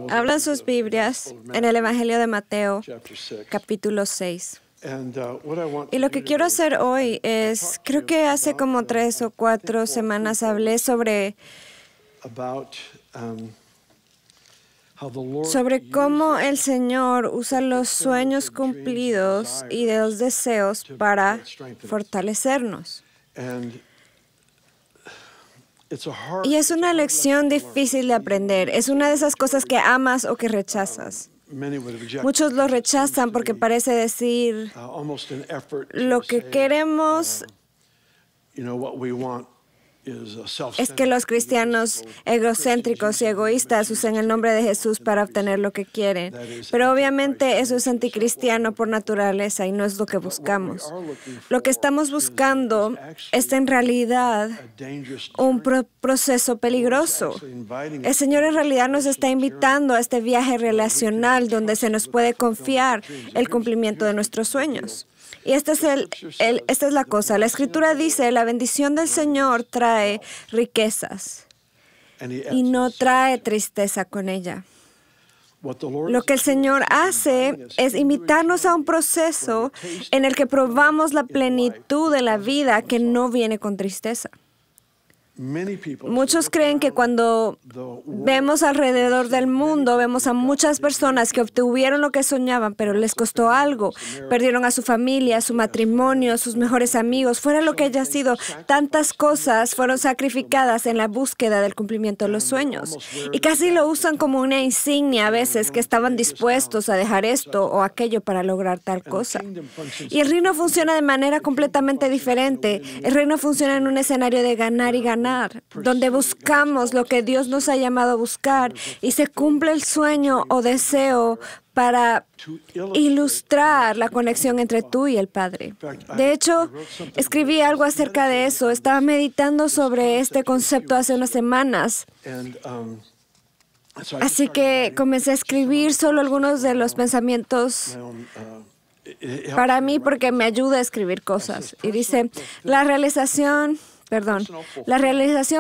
Abran sus Biblias en el Evangelio de Mateo, capítulo 6. Y lo que quiero hacer hoy es, creo que hace como 3 o 4 semanas hablé sobre cómo el Señor usa los sueños cumplidos y de los deseos para fortalecernos. Y es una lección difícil de aprender. Es una de esas cosas que amas o que rechazas. Muchos lo rechazan porque parece decir lo que queremos. Es que los cristianos egocéntricos y egoístas usan el nombre de Jesús para obtener lo que quieren. Pero obviamente eso es anticristiano por naturaleza y no es lo que buscamos. Lo que estamos buscando es en realidad un proceso peligroso. El Señor en realidad nos está invitando a este viaje relacional donde se nos puede confiar el cumplimiento de nuestros sueños. Y esta es la cosa. La Escritura dice, la bendición del Señor trae riquezas y no trae tristeza con ella. Lo que el Señor hace es invitarnos a un proceso en el que probamos la plenitud de la vida que no viene con tristeza. Muchos creen que cuando vemos alrededor del mundo, vemos a muchas personas que obtuvieron lo que soñaban, pero les costó algo. Perdieron a su familia, su matrimonio, sus mejores amigos, fuera lo que haya sido. Tantas cosas fueron sacrificadas en la búsqueda del cumplimiento de los sueños. Y casi lo usan como una insignia a veces, que estaban dispuestos a dejar esto o aquello para lograr tal cosa. Y el reino funciona de manera completamente diferente. El reino funciona en un escenario de ganar y ganar, donde buscamos lo que Dios nos ha llamado a buscar y se cumple el sueño o deseo para ilustrar la conexión entre tú y el Padre. De hecho, escribí algo acerca de eso. Estaba meditando sobre este concepto hace unas semanas. Así que comencé a escribir solo algunos de los pensamientos para mí porque me ayuda a escribir cosas. Y dice, la realización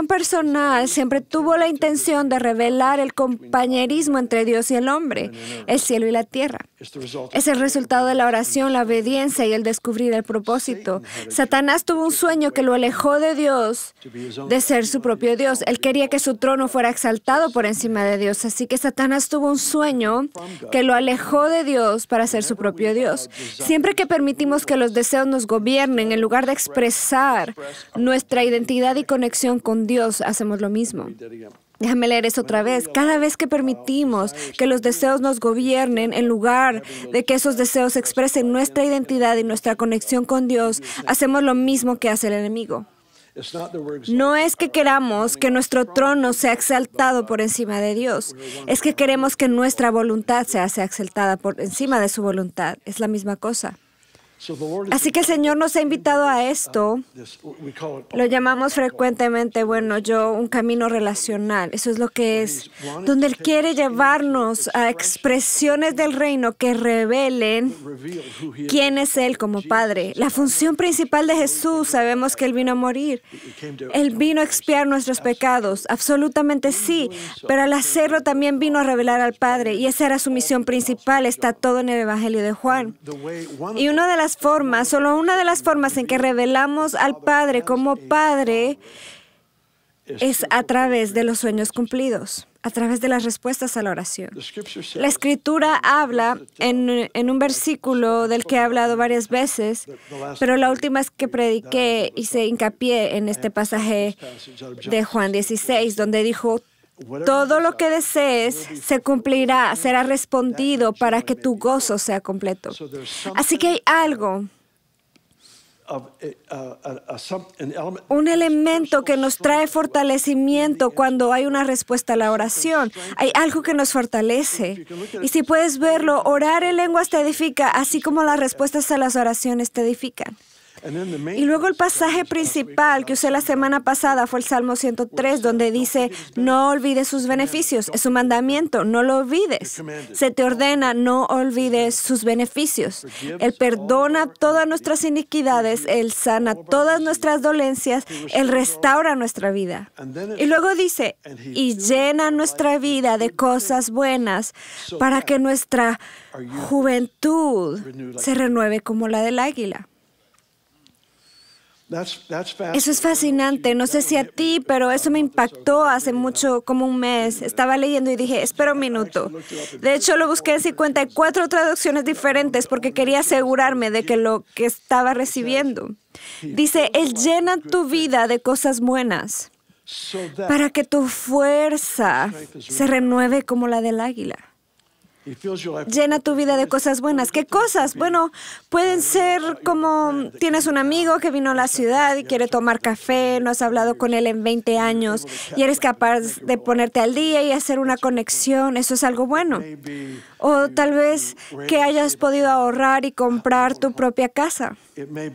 personal siempre tuvo la intención de revelar el compañerismo entre Dios y el hombre, el cielo y la tierra. Es el resultado de la oración, la obediencia y el descubrir el propósito. Satanás tuvo un sueño que lo alejó de Dios, de ser su propio Dios. Él quería que su trono fuera exaltado por encima de Dios. Así que Satanás tuvo un sueño que lo alejó de Dios para ser su propio Dios. Siempre que permitimos que los deseos nos gobiernen, en lugar de expresar nuestra identidad y conexión con Dios, hacemos lo mismo. Déjame leer eso otra vez. Cada vez que permitimos que los deseos nos gobiernen, en lugar de que esos deseos expresen nuestra identidad y nuestra conexión con Dios, hacemos lo mismo que hace el enemigo. No es que queramos que nuestro trono sea exaltado por encima de Dios. Es que queremos que nuestra voluntad sea exaltada por encima de su voluntad. Es la misma cosa. Así que el Señor nos ha invitado a esto. Lo llamamos frecuentemente, un camino relacional. Eso es lo que es, donde Él quiere llevarnos a expresiones del reino que revelen quién es Él como Padre. La función principal de Jesús, sabemos que Él vino a morir. Él vino a expiar nuestros pecados, absolutamente sí, pero al hacerlo también vino a revelar al Padre, y esa era su misión principal. Está todo en el Evangelio de Juan. Y solo una de las formas en que revelamos al Padre como Padre es a través de los sueños cumplidos, a través de las respuestas a la oración. La Escritura habla en un versículo del que he hablado varias veces, pero la última vez que prediqué hice hincapié en este pasaje de Juan 16, donde dijo, todo lo que desees se cumplirá, será respondido para que tu gozo sea completo. Así que hay algo, un elemento que nos trae fortalecimiento cuando hay una respuesta a la oración. Hay algo que nos fortalece. Y si puedes verlo, orar en lenguas te edifica, así como las respuestas a las oraciones te edifican. Y luego el pasaje principal que usé la semana pasada fue el Salmo 103, donde dice, no olvides sus beneficios. Es un mandamiento, no lo olvides. Se te ordena, no olvides sus beneficios. Él perdona todas nuestras iniquidades, Él sana todas nuestras dolencias, Él restaura nuestra vida. Y luego dice, y llena nuestra vida de cosas buenas para que nuestra juventud se renueve como la del águila. Eso es fascinante. No sé si a ti, pero eso me impactó hace mucho, como un mes. Estaba leyendo y dije, espera un minuto. De hecho, lo busqué en 54 traducciones diferentes porque quería asegurarme de que lo que estaba recibiendo. Dice, Él llena tu vida de cosas buenas para que tu fuerza se renueve como la del águila. Llena tu vida de cosas buenas. ¿Qué cosas? Bueno, pueden ser como tienes un amigo que vino a la ciudad y quiere tomar café, no has hablado con él en 20 años y eres capaz de ponerte al día y hacer una conexión. Eso es algo bueno. O tal vez que hayas podido ahorrar y comprar tu propia casa.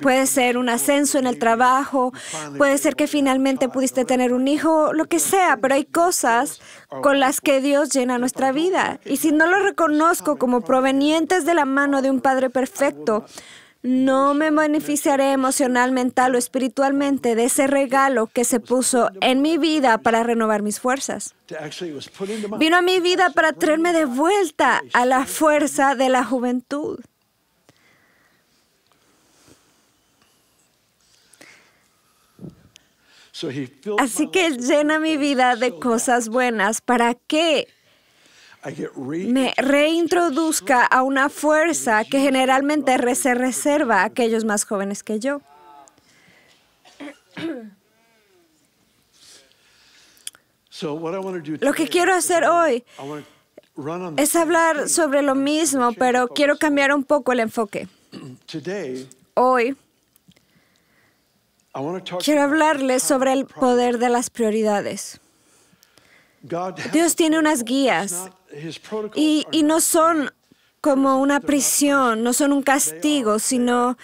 Puede ser un ascenso en el trabajo, puede ser que finalmente pudiste tener un hijo, lo que sea, pero hay cosas con las que Dios llena nuestra vida. Y si no lo reconozco como provenientes de la mano de un Padre perfecto, no me beneficiaré emocional, mental o espiritualmente de ese regalo que se puso en mi vida para renovar mis fuerzas. Vino a mi vida para traerme de vuelta a la fuerza de la juventud. Así que Él llena mi vida de cosas buenas para que me reintroduzca a una fuerza que generalmente se reserva a aquellos más jóvenes que yo. Lo que quiero hacer hoy es hablar sobre lo mismo, pero quiero cambiar un poco el enfoque. Hoy quiero hablarles sobre el poder de las prioridades. Dios tiene unas guías y no son como una prisión, no son un castigo, sino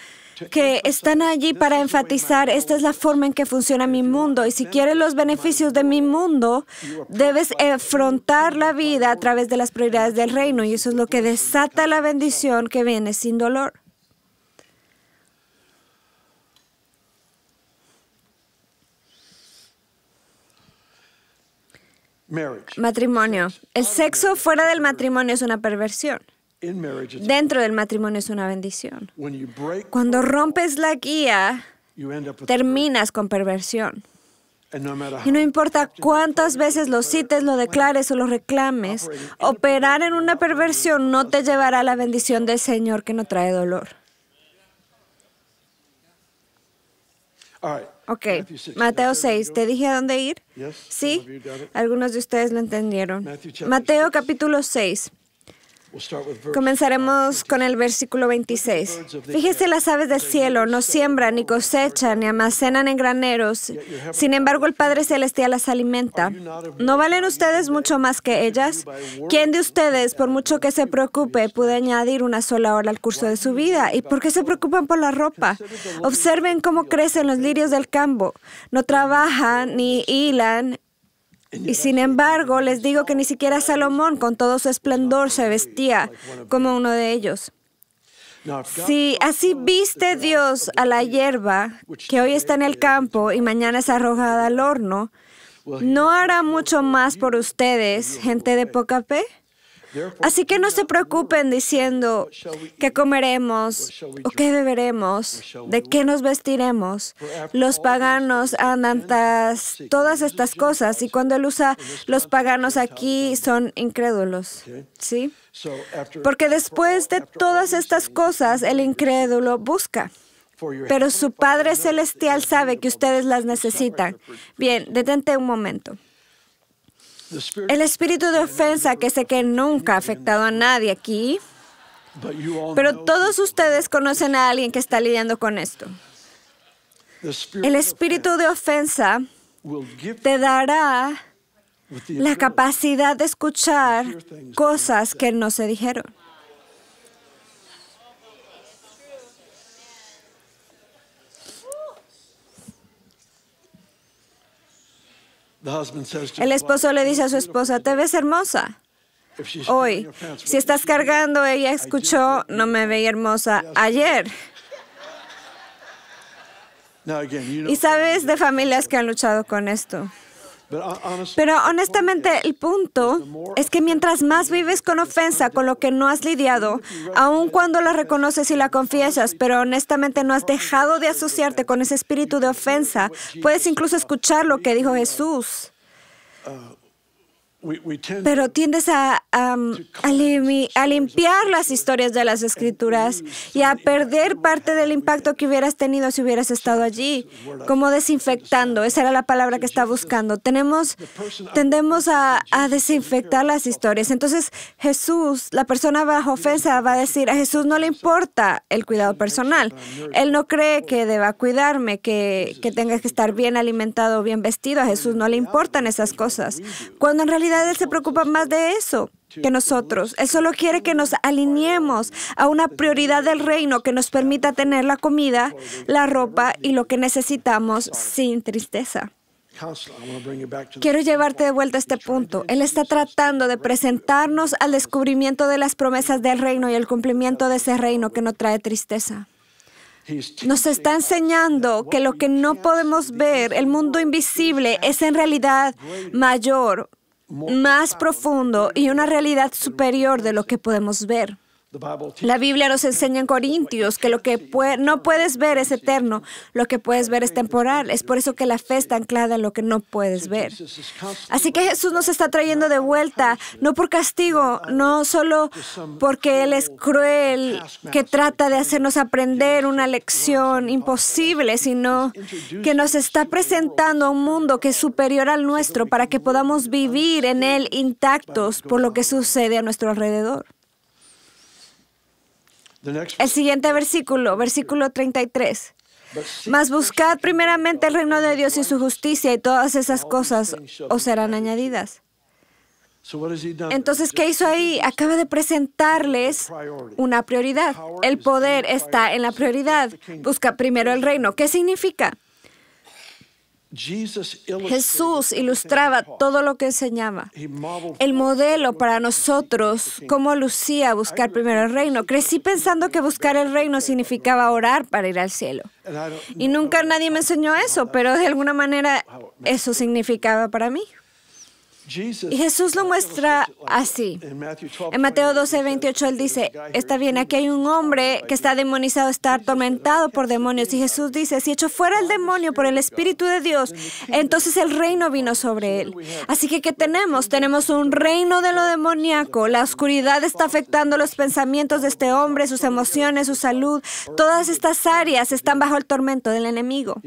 que están allí para enfatizar, esta es la forma en que funciona mi mundo y si quieres los beneficios de mi mundo, debes afrontar la vida a través de las prioridades del reino y eso es lo que desata la bendición que viene sin dolor. Matrimonio. El sexo fuera del matrimonio es una perversión. Dentro del matrimonio es una bendición. Cuando rompes la guía, terminas con perversión. Y no importa cuántas veces lo cites, lo declares o lo reclames, operar en una perversión no te llevará a la bendición del Señor que no trae dolor. Ok, Mateo 6. ¿Te dije a dónde ir? ¿Sí? Algunos de ustedes lo entendieron. Mateo capítulo 6. Comenzaremos con el versículo 26. Fíjese las aves del cielo, no siembran, ni cosechan, ni almacenan en graneros. Sin embargo, el Padre Celestial las alimenta. ¿No valen ustedes mucho más que ellas? ¿Quién de ustedes, por mucho que se preocupe, puede añadir una sola hora al curso de su vida? ¿Y por qué se preocupan por la ropa? Observen cómo crecen los lirios del campo. No trabajan ni hilan. Y sin embargo, les digo que ni siquiera Salomón, con todo su esplendor, se vestía como uno de ellos. Si así viste Dios a la hierba, que hoy está en el campo y mañana es arrojada al horno, ¿no hará mucho más por ustedes, gente de poca fe? Así que no se preocupen diciendo qué comeremos o qué beberemos, de qué nos vestiremos. Los paganos andan tras todas estas cosas y cuando él usa los paganos aquí son incrédulos, ¿sí? Porque después de todas estas cosas el incrédulo busca. Pero su Padre Celestial sabe que ustedes las necesitan. Bien, detente un momento. El espíritu de ofensa, que sé que nunca ha afectado a nadie aquí, pero todos ustedes conocen a alguien que está lidiando con esto. El espíritu de ofensa te dará la capacidad de escuchar cosas que no se dijeron. El esposo le dice a su esposa, te ves hermosa hoy. Si estás cargando, ella escuchó, no me veía hermosa ayer. Y sabes de familias que han luchado con esto. Pero honestamente el punto es que mientras más vives con ofensa, con lo que no has lidiado, aun cuando la reconoces y la confiesas, pero honestamente no has dejado de asociarte con ese espíritu de ofensa, puedes incluso escuchar lo que dijo Jesús. Pero tiendes a limpiar las historias de las Escrituras y a perder parte del impacto que hubieras tenido si hubieras estado allí, como desinfectando. Esa era la palabra que estaba buscando. Tendemos a desinfectar las historias. Entonces Jesús, la persona bajo ofensa, va a decir, a Jesús no le importa el cuidado personal. Él no cree que deba cuidarme, que tenga que estar bien alimentado, bien vestido. A Jesús no le importan esas cosas. Cuando en realidad Él se preocupa más de eso que nosotros. Él solo quiere que nos alineemos a una prioridad del reino que nos permita tener la comida, la ropa y lo que necesitamos sin tristeza. Quiero llevarte de vuelta a este punto. Él está tratando de presentarnos al descubrimiento de las promesas del reino y el cumplimiento de ese reino que no trae tristeza. Nos está enseñando que lo que no podemos ver, el mundo invisible, es en realidad mayor, más profundo y una realidad superior de lo que podemos ver. La Biblia nos enseña en Corintios que lo que no puedes ver es eterno, lo que puedes ver es temporal. Es por eso que la fe está anclada en lo que no puedes ver. Así que Jesús nos está trayendo de vuelta, no por castigo, no solo porque Él es cruel, que trata de hacernos aprender una lección imposible, sino que nos está presentando a un mundo que es superior al nuestro para que podamos vivir en él intactos por lo que sucede a nuestro alrededor. El siguiente versículo 33. Mas buscad primeramente el reino de Dios y su justicia, y todas esas cosas os serán añadidas. Entonces, ¿qué hizo ahí? Acaba de presentarles una prioridad. El poder está en la prioridad. Busca primero el reino. ¿Qué significa? Jesús ilustraba todo lo que enseñaba. El modelo para nosotros, cómo lucía buscar primero el reino. Crecí pensando que buscar el reino significaba orar para ir al cielo. Y nunca nadie me enseñó eso, pero de alguna manera eso significaba para mí. Y Jesús lo muestra así. En Mateo 12:28 Él dice, está bien, aquí hay un hombre que está demonizado, está atormentado por demonios. Y Jesús dice, si echó fuera el demonio por el Espíritu de Dios, entonces el reino vino sobre él. Así que, ¿qué tenemos? Tenemos un reino de lo demoníaco. La oscuridad está afectando los pensamientos de este hombre, sus emociones, su salud. Todas estas áreas están bajo el tormento del enemigo.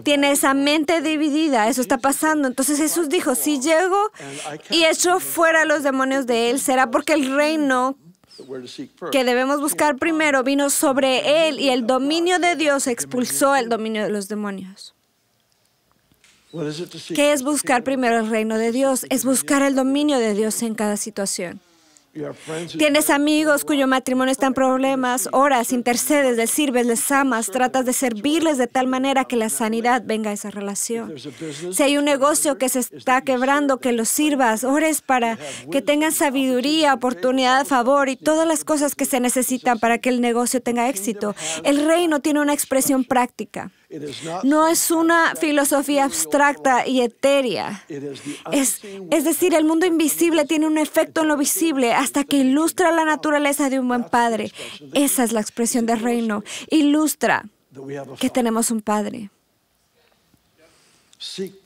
Tiene esa mente dividida, eso está pasando. Entonces Jesús dijo, si llego y echó fuera los demonios de él, será porque el reino que debemos buscar primero vino sobre él y el dominio de Dios expulsó el dominio de los demonios. ¿Qué es buscar primero el reino de Dios? Es buscar el dominio de Dios en cada situación. Tienes amigos cuyo matrimonio está en problemas, oras, intercedes, les sirves, les amas, tratas de servirles de tal manera que la sanidad venga a esa relación. Si hay un negocio que se está quebrando, que los sirvas, ores para que tengan sabiduría, oportunidad, favor y todas las cosas que se necesitan para que el negocio tenga éxito. El reino tiene una expresión práctica. No es una filosofía abstracta y etérea. Es decir, el mundo invisible tiene un efecto en lo visible hasta que ilustra la naturaleza de un buen padre. Esa es la expresión del reino. Ilustra que tenemos un padre.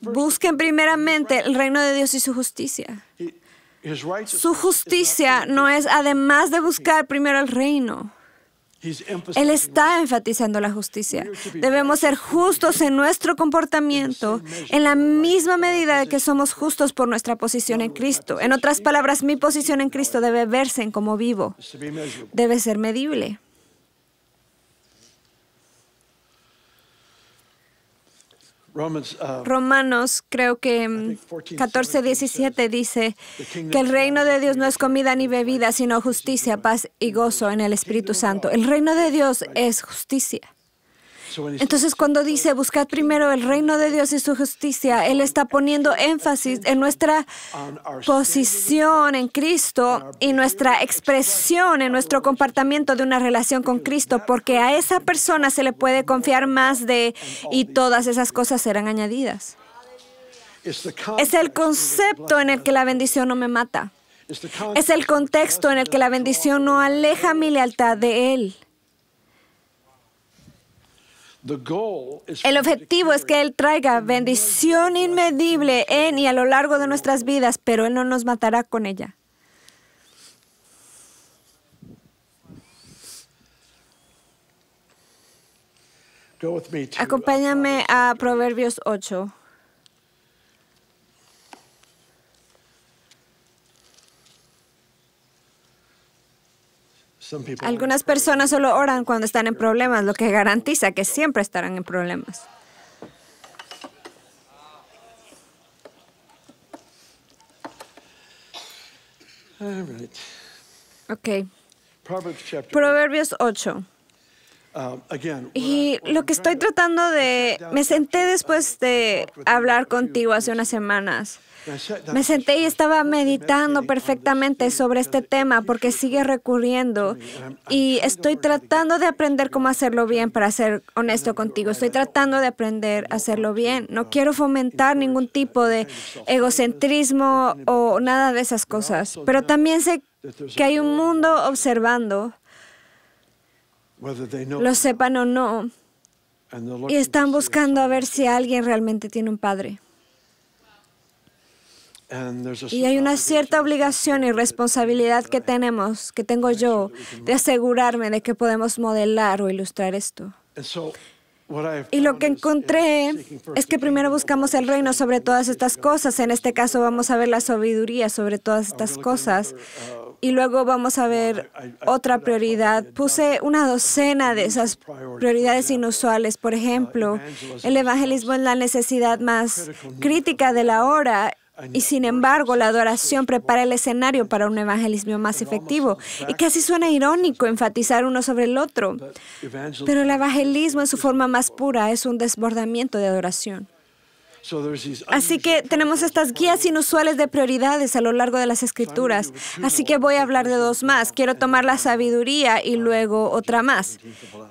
Busquen primeramente el reino de Dios y su justicia. Su justicia no es además de buscar primero el reino. Él está enfatizando la justicia. Debemos ser justos en nuestro comportamiento en la misma medida que somos justos por nuestra posición en Cristo. En otras palabras, mi posición en Cristo debe verse en cómo vivo. Debe ser medible. Romanos, creo que 14:17 dice que el reino de Dios no es comida ni bebida, sino justicia, paz y gozo en el Espíritu Santo. El reino de Dios es justicia. Entonces, cuando dice buscad primero el reino de Dios y su justicia, Él está poniendo énfasis en nuestra posición en Cristo y nuestra expresión en nuestro comportamiento de una relación con Cristo, porque a esa persona se le puede confiar más y todas esas cosas serán añadidas. Es el concepto en el que la bendición no me mata. Es el contexto en el que la bendición no aleja mi lealtad de Él. El objetivo es que Él traiga bendición inmedible en y a lo largo de nuestras vidas, pero Él no nos matará con ella. Acompáñame a Proverbios 8. Algunas personas solo oran cuando están en problemas, lo que garantiza que siempre estarán en problemas. Ok. Proverbios 8. Y lo que estoy tratando me senté después de hablar contigo hace unas semanas. Me senté y estaba meditando perfectamente sobre este tema porque sigue recurriendo y estoy tratando de aprender cómo hacerlo bien, para ser honesto contigo. Estoy tratando de aprender a hacerlo bien. No quiero fomentar ningún tipo de egocentrismo o nada de esas cosas, pero también sé que hay un mundo observando, lo sepan o no, y están buscando a ver si alguien realmente tiene un padre. Y hay una cierta obligación y responsabilidad que tengo yo, de asegurarme de que podemos modelar o ilustrar esto. Y lo que encontré es que primero buscamos el reino sobre todas estas cosas. En este caso vamos a ver la sabiduría sobre todas estas cosas. Y luego vamos a ver otra prioridad. Puse una docena de esas prioridades inusuales. Por ejemplo, el evangelismo es la necesidad más crítica de la hora. Y sin embargo, la adoración prepara el escenario para un evangelismo más efectivo. Y casi suena irónico enfatizar uno sobre el otro. Pero el evangelismo en su forma más pura es un desbordamiento de adoración. Así que tenemos estas guías inusuales de prioridades a lo largo de las Escrituras. Así que voy a hablar de dos más. Quiero tomar la sabiduría y luego otra más.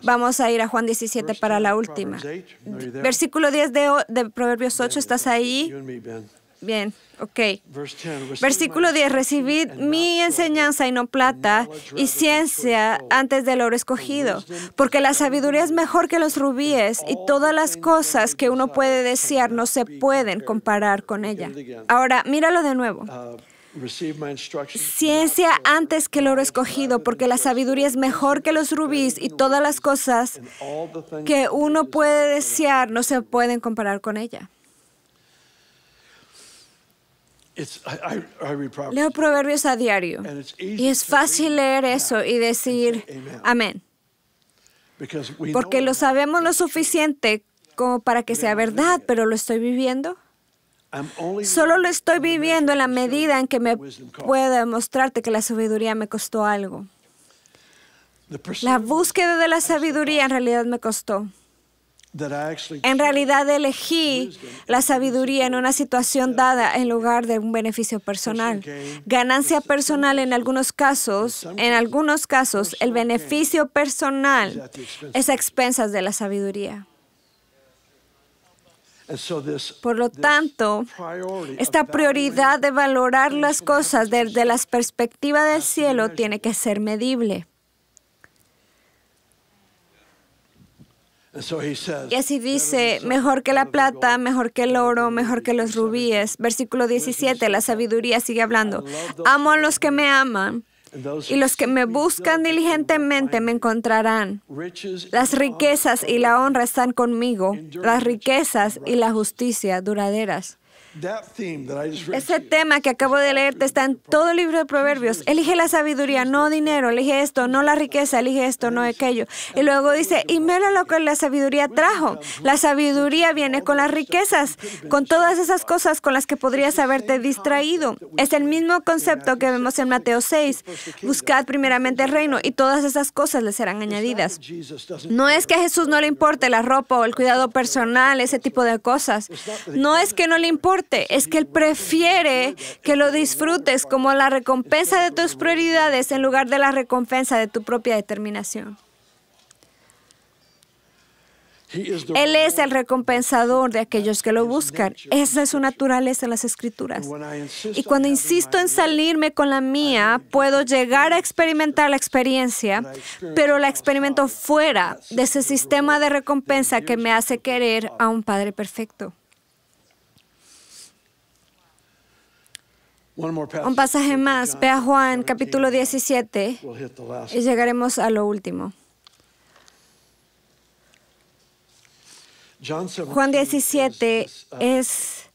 Vamos a ir a Juan 17 para la última. Versículo 10 de Proverbios 8, ¿estás ahí? Bien, ok. Versículo 10. Recibid mi enseñanza y no plata y ciencia antes del oro escogido, porque la sabiduría es mejor que los rubíes y todas las cosas que uno puede desear no se pueden comparar con ella. Ahora, míralo de nuevo. Ciencia antes que el oro escogido, porque la sabiduría es mejor que los rubíes y todas las cosas que uno puede desear no se pueden comparar con ella. Leo Proverbios a diario y es fácil leer eso y decir amén, porque lo sabemos lo suficiente como para que sea verdad, pero ¿lo estoy viviendo? Solo lo estoy viviendo en la medida en que me pueda demostrarte que la sabiduría me costó algo. La búsqueda de la sabiduría en realidad me costó. En realidad elegí la sabiduría en una situación dada en lugar de un beneficio personal. Ganancia personal en algunos casos, el beneficio personal es a expensas de la sabiduría. Por lo tanto, esta prioridad de valorar las cosas desde la perspectiva del cielo tiene que ser medible. Y así dice, mejor que la plata, mejor que el oro, mejor que los rubíes. Versículo 17, la sabiduría sigue hablando. Amo a los que me aman, y los que me buscan diligentemente me encontrarán. Las riquezas y la honra están conmigo, las riquezas y la justicia duraderas. Ese tema que acabo de leerte está en todo el libro de Proverbios. Elige la sabiduría, no dinero. Elige esto, no la riqueza. Elige esto, no aquello. Y luego dice, y mira lo que la sabiduría trajo. La sabiduría viene con las riquezas, con todas esas cosas con las que podrías haberte distraído. Es el mismo concepto que vemos en Mateo 6. Buscad primeramente el reino y todas esas cosas les serán añadidas. No es que a Jesús no le importe la ropa o el cuidado personal, ese tipo de cosas. No es que no le importe. Es que Él prefiere que lo disfrutes como la recompensa de tus prioridades en lugar de la recompensa de tu propia determinación. Él es el recompensador de aquellos que lo buscan. Esa es su naturaleza en las Escrituras. Y cuando insisto en salirme con la mía, puedo llegar a experimentar la experiencia, pero la experimento fuera de ese sistema de recompensa que me hace querer a un Padre perfecto. Un pasaje más, ve a Juan capítulo 17 y llegaremos a lo último. Juan 17 es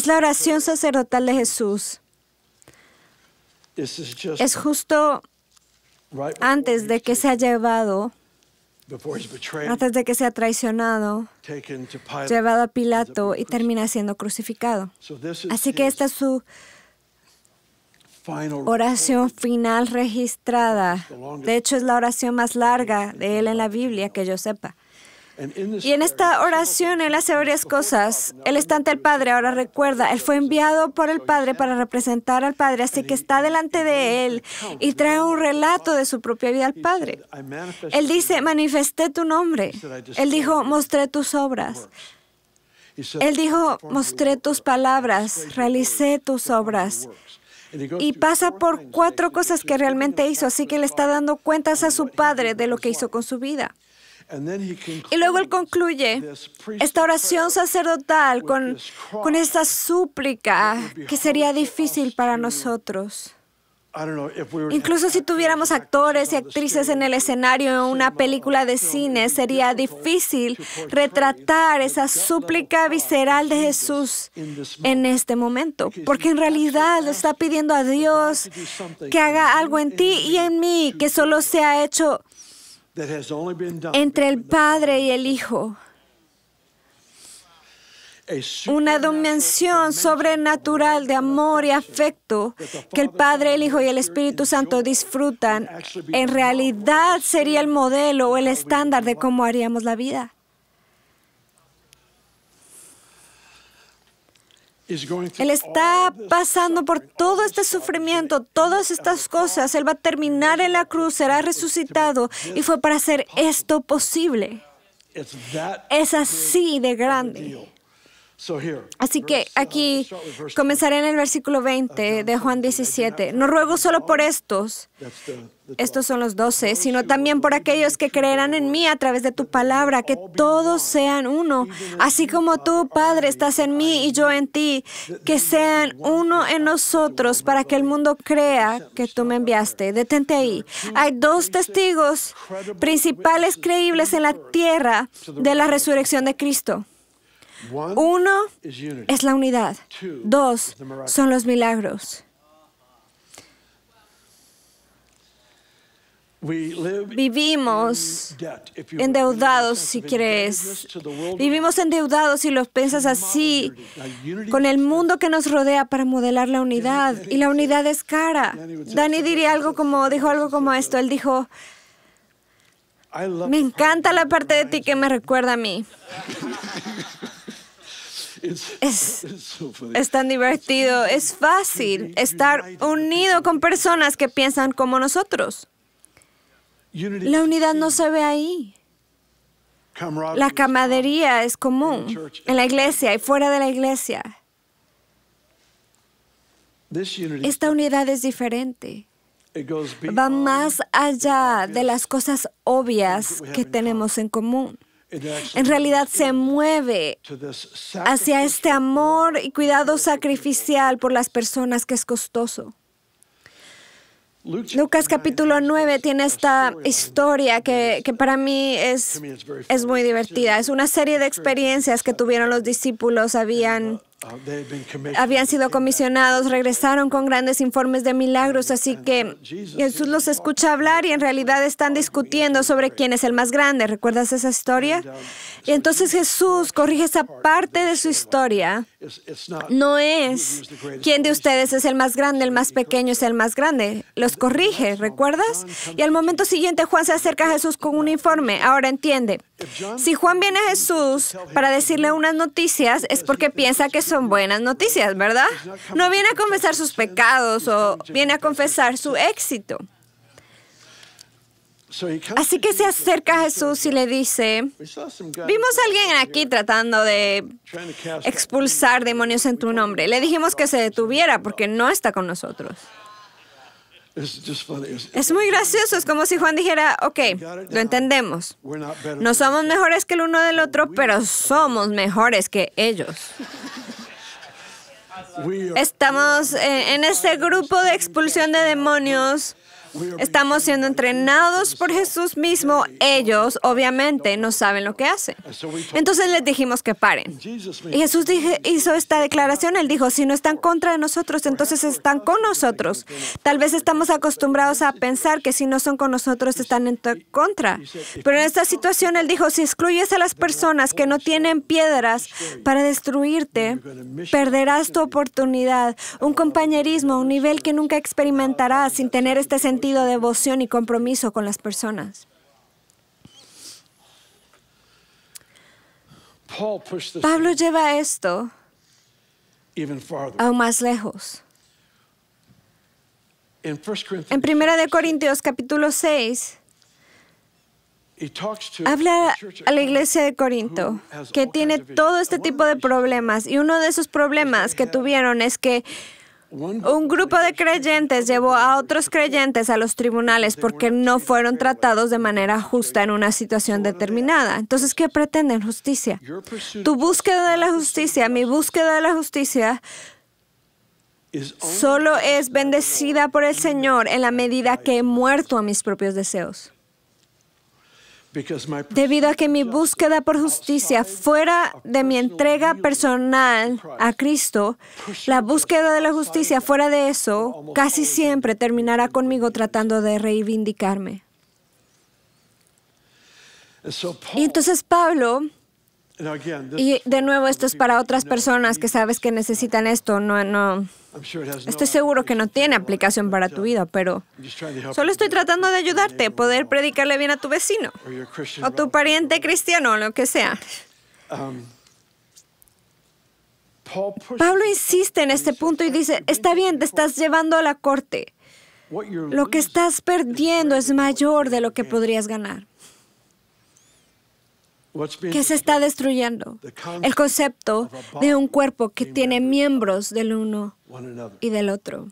la oración sacerdotal de Jesús. Es justo antes de que sea llevado, antes de que sea traicionado, llevado a Pilato y termina siendo crucificado. Así que esta es su oración final registrada. De hecho, es la oración más larga de Él en la Biblia, que yo sepa. Y en esta oración Él hace varias cosas. Él está ante el Padre, ahora recuerda, Él fue enviado por el Padre para representar al Padre, así que está delante de Él y trae un relato de su propia vida al Padre. Él dice, manifesté tu nombre. Él dijo, mostré tus obras. Él dijo, mostré tus palabras, realicé tus obras. Y pasa por 4 cosas que realmente hizo, así que le está dando cuentas a su Padre de lo que hizo con su vida. Y luego Él concluye esta oración sacerdotal con esta súplica que sería difícil para nosotros. Incluso si tuviéramos actores y actrices en el escenario en una película de cine, sería difícil retratar esa súplica visceral de Jesús en este momento, porque en realidad le está pidiendo a Dios que haga algo en ti y en mí que solo se ha hecho entre el Padre y el Hijo. Una dimensión sobrenatural de amor y afecto que el Padre, el Hijo y el Espíritu Santo disfrutan, en realidad sería el modelo o el estándar de cómo haríamos la vida. Él está pasando por todo este sufrimiento, todas estas cosas. Él va a terminar en la cruz, será resucitado y fue para hacer esto posible. Es así de grande. Así que aquí comenzaré en el versículo 20 de Juan 17. No ruego solo por estos son los 12, sino también por aquellos que creerán en mí a través de tu palabra, que todos sean uno, así como tú, Padre, estás en mí y yo en ti, que sean uno en nosotros para que el mundo crea que tú me enviaste. Detente ahí. Hay 2 testigos principales creíbles en la tierra de la resurrección de Cristo. 1 es la unidad. 2 son los milagros. Vivimos endeudados, si quieres. Vivimos endeudados, si lo piensas así, con el mundo que nos rodea para modelar la unidad. Y la unidad es cara. Danny dijo algo como esto. Él dijo, me encanta la parte de ti que me recuerda a mí. Es tan divertido, es fácil estar unido con personas que piensan como nosotros. La unidad no se ve ahí. La camaradería es común en la iglesia y fuera de la iglesia. Esta unidad es diferente. Va más allá de las cosas obvias que tenemos en común. En realidad se mueve hacia este amor y cuidado sacrificial por las personas que es costoso. Lucas capítulo 9 tiene esta historia que para mí es muy divertida. Es una serie de experiencias que tuvieron los discípulos. Habían sido comisionados, regresaron con grandes informes de milagros, así que Jesús los escucha hablar y en realidad están discutiendo sobre quién es el más grande. ¿Recuerdas esa historia? Y entonces Jesús corrige esa parte de su historia. No es quién de ustedes es el más grande, el más pequeño es el más grande. Los corrige, ¿recuerdas? Y al momento siguiente Juan se acerca a Jesús con un informe. Ahora entiende, si Juan viene a Jesús para decirle unas noticias, es porque piensa que son buenas noticias, ¿verdad? No viene a confesar sus pecados o viene a confesar su éxito. Así que se acerca a Jesús y le dice, vimos a alguien aquí tratando de expulsar demonios en tu nombre. Le dijimos que se detuviera porque no está con nosotros. Es muy gracioso, es como si Juan dijera, ok, lo entendemos. No somos mejores que el uno del otro, pero somos mejores que ellos. Estamos en este grupo de expulsión de demonios. Estamos siendo entrenados por Jesús mismo. Ellos, obviamente, no saben lo que hacen. Entonces les dijimos que paren. Y Jesús hizo esta declaración. Él dijo, si no están contra de nosotros, entonces están con nosotros. Tal vez estamos acostumbrados a pensar que si no son con nosotros, están en contra. Pero en esta situación, Él dijo, si excluyes a las personas que no tienen piedras para destruirte, perderás tu oportunidad, un compañerismo, un nivel que nunca experimentarás sin tener este sentido de devoción y compromiso con las personas. Pablo lleva esto aún más lejos. En 1 Corintios capítulo 6, habla a la iglesia de Corinto que tiene todo este tipo de problemas, y uno de esos problemas que tuvieron es que un grupo de creyentes llevó a otros creyentes a los tribunales porque no fueron tratados de manera justa en una situación determinada. Entonces, ¿qué pretenden? Justicia. Tu búsqueda de la justicia, mi búsqueda de la justicia, solo es bendecida por el Señor en la medida que he muerto a mis propios deseos. Debido a que mi búsqueda por justicia fuera de mi entrega personal a Cristo, la búsqueda de la justicia fuera de eso casi siempre terminará conmigo tratando de reivindicarme. Y entonces Pablo, y de nuevo esto es para otras personas que sabes que necesitan esto, estoy seguro que no tiene aplicación para tu vida, pero solo estoy tratando de ayudarte a poder predicarle bien a tu vecino o tu pariente cristiano o lo que sea. Pablo insiste en este punto y dice, está bien, te estás llevando a la corte. Lo que estás perdiendo es mayor de lo que podrías ganar. ¿Qué se está destruyendo? El concepto de un cuerpo que tiene miembros del uno y del otro.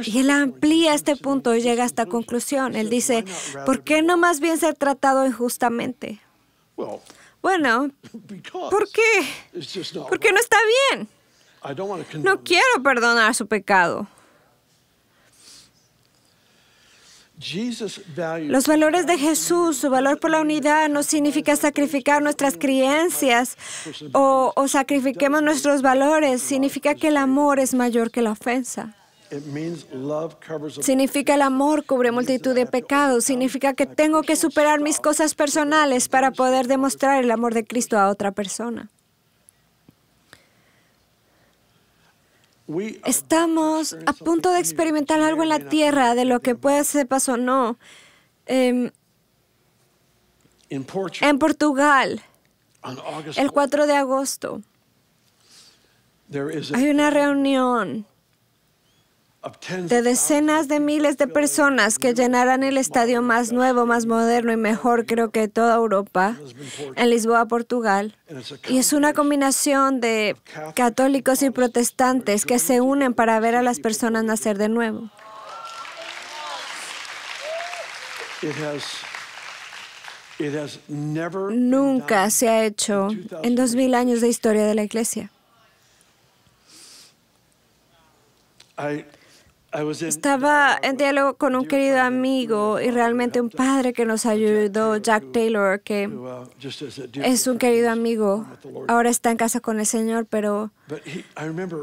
Y él amplía este punto y llega a esta conclusión. Él dice, ¿por qué no más bien ser tratado injustamente? Bueno, ¿por qué? Porque no está bien. No quiero perdonar su pecado. Los valores de Jesús, su valor por la unidad, no significa sacrificar nuestras creencias o sacrifiquemos nuestros valores. Significa que el amor es mayor que la ofensa. Significa el amor cubre multitud de pecados. Significa que tengo que superar mis cosas personales para poder demostrar el amor de Cristo a otra persona. Estamos a punto de experimentar algo en la tierra de lo que puede ser paso o no. En Portugal, el 4 de agosto, hay una reunión de decenas de miles de personas que llenarán el estadio más nuevo, más moderno y mejor, creo que de toda Europa, en Lisboa, Portugal. Y es una combinación de católicos y protestantes que se unen para ver a las personas nacer de nuevo. Nunca se ha hecho en 2000 años de historia de la Iglesia. Estaba en diálogo con un querido amigo y realmente un padre que nos ayudó, Jack Taylor, que es un querido amigo. Ahora está en casa con el Señor, pero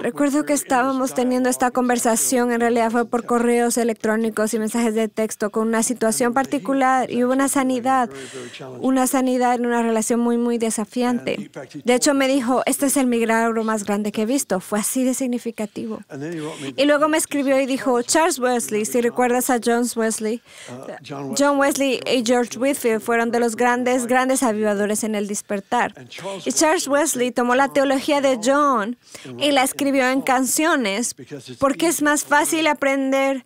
recuerdo que estábamos teniendo esta conversación, en realidad fue por correos electrónicos y mensajes de texto, con una situación particular y hubo una sanidad en una relación muy, muy desafiante. De hecho, me dijo, este es el milagro más grande que he visto. Fue así de significativo. Y luego me escribió y dijo, Charles Wesley, si recuerdas a John Wesley y George Whitefield fueron de los grandes avivadores en el despertar. Y Charles Wesley tomó la teología de John y la escribió en canciones, porque es más fácil aprender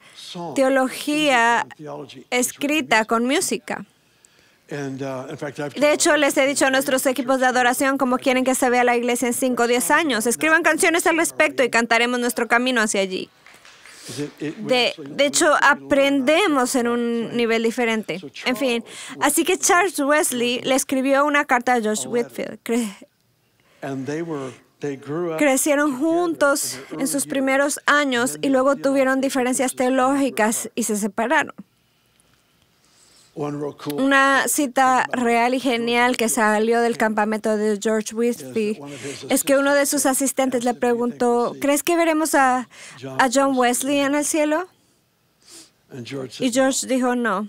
teología escrita con música. De hecho, les he dicho a nuestros equipos de adoración cómo quieren que se vea la iglesia en 5 o 10 años. Escriban canciones al respecto y cantaremos nuestro camino hacia allí. De hecho, aprendemos en un nivel diferente. En fin, así que Charles Wesley le escribió una carta a George Whitefield. Crecieron juntos en sus primeros años y luego tuvieron diferencias teológicas y se separaron. Una cita real y genial que salió del campamento de George Whitefield es que uno de sus asistentes le preguntó, ¿crees que veremos a John Wesley en el cielo? Y George dijo, no.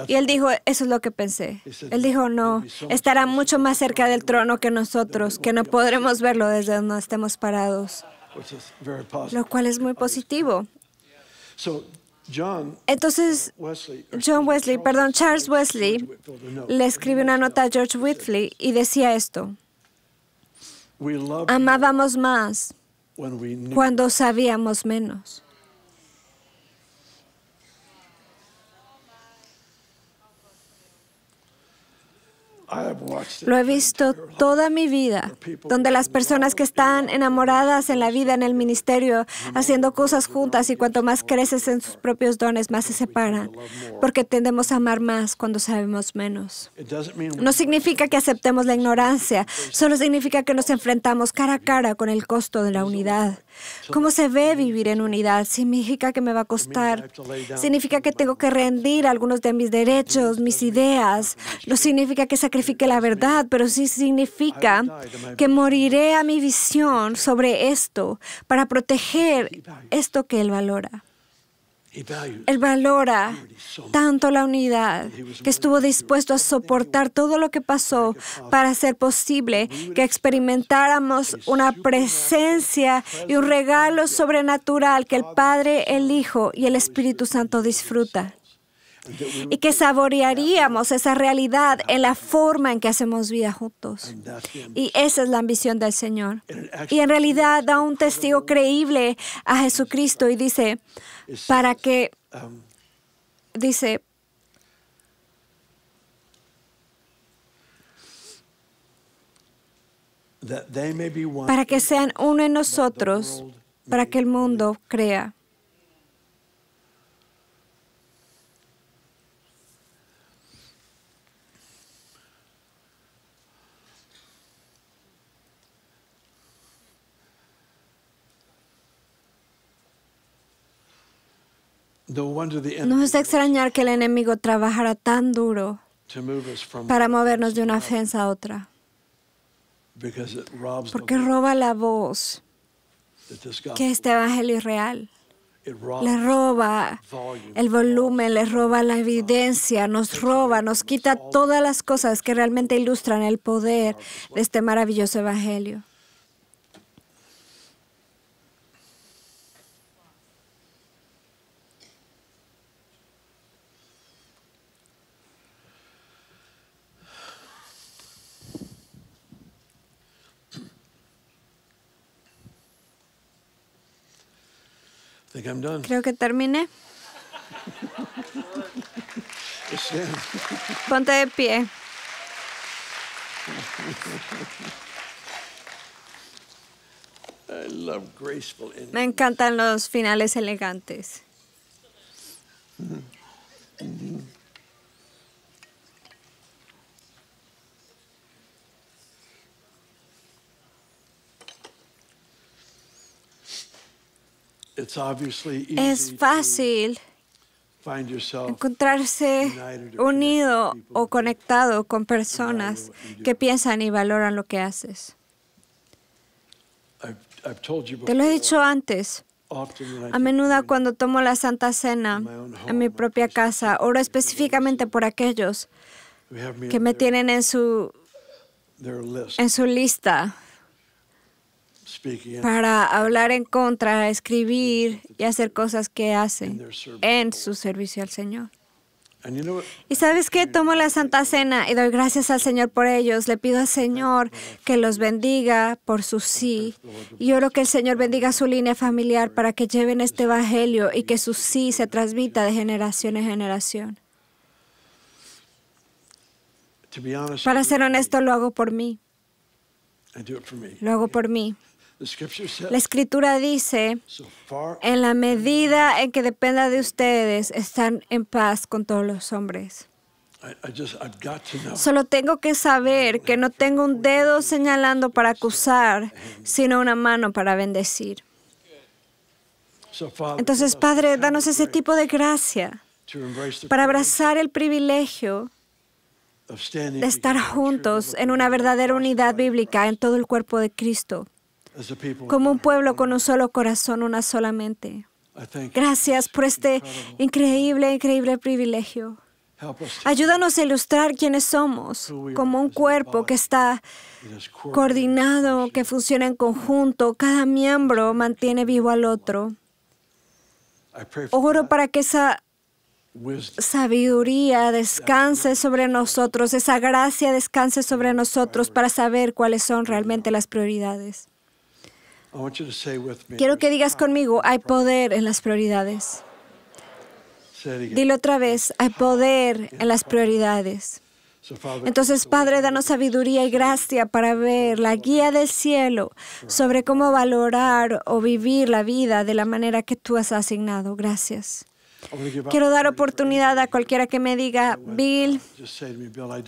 Y él dijo, eso es lo que pensé. Él dijo, no, estará mucho más cerca del trono que nosotros, que no podremos verlo desde donde estemos parados. Lo cual es muy positivo. Entonces, Charles Wesley le escribió una nota a George Whitefield y decía esto: amábamos más cuando sabíamos menos. Lo he visto toda mi vida, donde las personas que están enamoradas en la vida, en el ministerio, haciendo cosas juntas, y cuanto más creces en sus propios dones, más se separan, porque tendemos a amar más cuando sabemos menos. No significa que aceptemos la ignorancia, solo significa que nos enfrentamos cara a cara con el costo de la unidad. ¿Cómo se ve vivir en unidad? Significa que me va a costar. Significa que tengo que rendir algunos de mis derechos, mis ideas. No significa que sacrifique la verdad, pero sí significa que moriré a mi visión sobre esto para proteger esto que Él valora. Él valora tanto la unidad que estuvo dispuesto a soportar todo lo que pasó para hacer posible que experimentáramos una presencia y un regalo sobrenatural que el Padre, el Hijo y el Espíritu Santo disfrutan. Y que saborearíamos esa realidad en la forma en que hacemos vida juntos. Y esa es la ambición del Señor. Y en realidad da un testigo creíble a Jesucristo y dice, para que sean uno en nosotros, para que el mundo crea. No es de extrañar que el enemigo trabajara tan duro para movernos de una ofensa a otra, porque roba la voz que este evangelio es real. Le roba el volumen, le roba la evidencia, nos quita todas las cosas que realmente ilustran el poder de este maravilloso evangelio. Creo que terminé. Ponte de pie. Me encantan los finales elegantes. Es fácil encontrarse unido o conectado con personas que piensan y valoran lo que haces. Te lo he dicho antes. A menudo cuando tomo la Santa Cena en mi propia casa, oro específicamente por aquellos que me tienen en su lista para hablar en contra, escribir y hacer cosas que hacen en su servicio al Señor. ¿Y sabes qué? Tomo la Santa Cena y doy gracias al Señor por ellos. Le pido al Señor que los bendiga por su sí. Y oro que el Señor bendiga su línea familiar para que lleven este evangelio y que su sí se transmita de generación en generación. Para ser honesto, lo hago por mí. Lo hago por mí. La Escritura dice, en la medida en que dependa de ustedes, están en paz con todos los hombres. Solo tengo que saber que no tengo un dedo señalando para acusar, sino una mano para bendecir. Entonces, Padre, danos ese tipo de gracia para abrazar el privilegio de estar juntos en una verdadera unidad bíblica en todo el cuerpo de Cristo, como un pueblo con un solo corazón, una sola mente. Gracias por este increíble privilegio. Ayúdanos a ilustrar quiénes somos, como un cuerpo que está coordinado, que funciona en conjunto. Cada miembro mantiene vivo al otro. Oro para que esa sabiduría descanse sobre nosotros, esa gracia descanse sobre nosotros para saber cuáles son realmente las prioridades. Quiero que digas conmigo, hay poder en las prioridades. Dilo otra vez, hay poder en las prioridades. Entonces, Padre, danos sabiduría y gracia para ver la guía del cielo sobre cómo valorar o vivir la vida de la manera que tú has asignado. Gracias. Quiero dar oportunidad a cualquiera que me diga, Bill,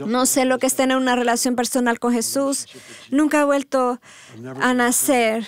no sé lo que es tener una relación personal con Jesús. Nunca he vuelto a nacer.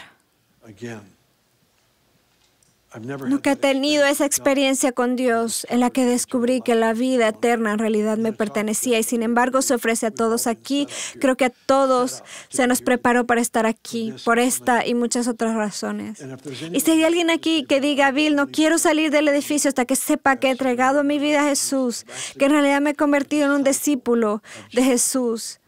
Nunca he tenido esa experiencia con Dios en la que descubrí que la vida eterna en realidad me pertenecía y sin embargo se ofrece a todos aquí. Creo que a todos se nos preparó para estar aquí por esta y muchas otras razones. Y si hay alguien aquí que diga, Bill, no quiero salir del edificio hasta que sepa que he entregado mi vida a Jesús, que en realidad me he convertido en un discípulo de Jesús,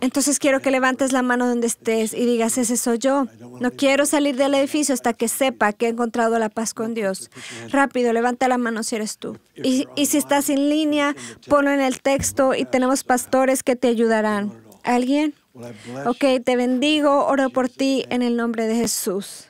entonces quiero que levantes la mano donde estés y digas, ese soy yo. No quiero salir del edificio hasta que sepa que he encontrado la paz con Dios. Rápido, levanta la mano si eres tú. Y si estás en línea, ponlo en el texto y tenemos pastores que te ayudarán. ¿Alguien? Ok, te bendigo, oro por ti en el nombre de Jesús.